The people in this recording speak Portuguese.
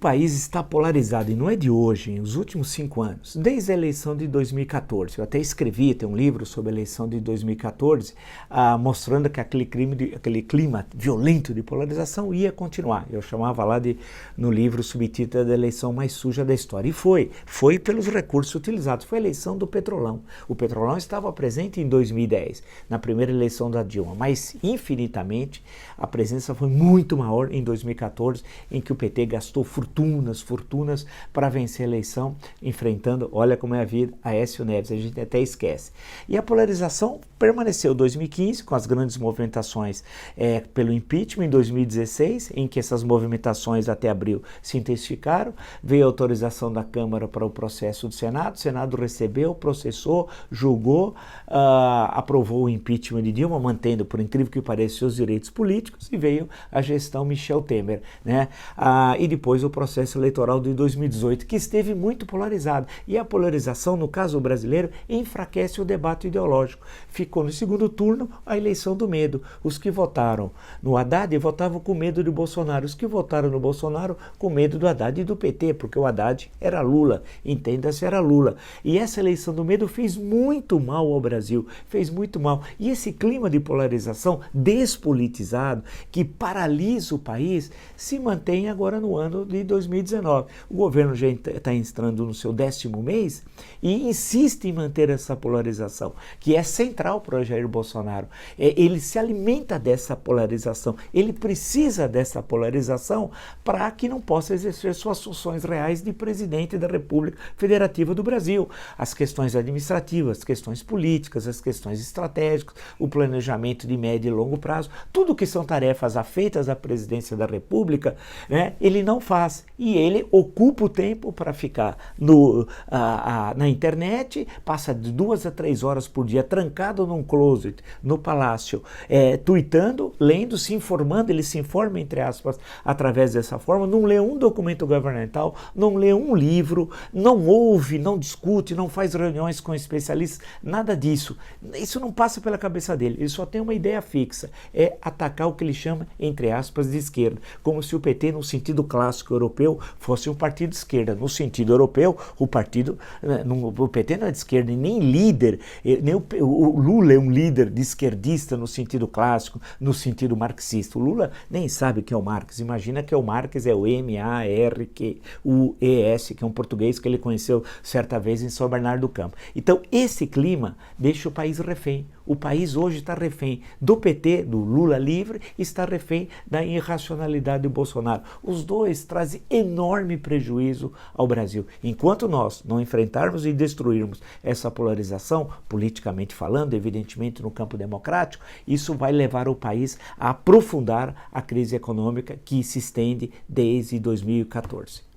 país está polarizado, e não é de hoje, os últimos 5 anos, desde a eleição de 2014. Eu até escrevi, tem um livro sobre a eleição de 2014, mostrando que aquele clima violento de polarização ia continuar. Eu chamava lá no livro, subtítulo da eleição mais suja da história. E foi pelos recursos utilizados. Foi a eleição do Petrolão. O Petrolão estava presente em 2010, na primeira eleição da Dilma, mas infinitamente a presença foi muito maior em 2014, em que o PT gastou fortunas para vencer a eleição, enfrentando, olha como é a vida, Aécio Neves, a gente até esquece. E a polarização permaneceu em 2015, com as grandes movimentações pelo impeachment, em 2016, em que essas movimentações até abril se intensificaram, veio a autorização da Câmara para o processo do Senado, o Senado recebeu, processou, julgou, aprovou o impeachment de Dilma, mantendo, por incrível que pareça, seus direitos políticos, e veio a gestão Michel Temer, né? E depois o processo eleitoral de 2018, que esteve muito polarizado. E a polarização, no caso brasileiro, enfraquece o debate ideológico. Ficou no segundo turno a eleição do medo. Os que votaram no Haddad votavam com medo de Bolsonaro. Os que votaram no Bolsonaro com medo do Haddad e do PT, porque o Haddad era Lula, entenda-se, era Lula. E essa eleição do medo fez muito mal ao Brasil, fez muito mal. E esse clima de polarização despolitizado, que paralisa o país, se mantém agora no ano de 2019. O governo já está entrando no seu 10º mês e insiste em manter essa polarização, que é central para o Jair Bolsonaro. Ele se alimenta dessa polarização, ele precisa dessa polarização para que não possa exercer suas funções reais de presidente da República Federativa do Brasil. As questões administrativas, as questões políticas, as questões estratégicas, o planejamento de médio e longo prazo, tudo que são tarefas afeitas à presidência da República, né, ele não faz. E ele ocupa o tempo para ficar na internet, passa de 2 a 3 horas por dia trancado num closet, no palácio, tuitando, lendo, se informando, ele se informa, entre aspas, através dessa forma, não lê um documento governamental, não lê um livro, não ouve, não discute, não faz reuniões com especialistas, nada disso. Isso não passa pela cabeça dele, ele só tem uma ideia fixa, é atacar o que ele chama, entre aspas, de esquerda, como se o PT, no sentido clássico europeu, fosse um partido de esquerda. No sentido europeu, o PT não é de esquerda, e nem líder, nem o Lula é um líder de esquerdista no sentido clássico, no sentido marxista. O Lula nem sabe o que é o Marx, imagina que o Marx é o M-A-R-Q-U-E-S, que é um português que ele conheceu certa vez em São Bernardo do Campo. Então, esse clima deixa o país refém. O país hoje está refém do PT, do Lula livre, está refém da irracionalidade do Bolsonaro. Os dois trazem enorme prejuízo ao Brasil. Enquanto nós não enfrentarmos e destruirmos essa polarização, politicamente falando, evidentemente no campo democrático, isso vai levar o país a aprofundar a crise econômica que se estende desde 2014.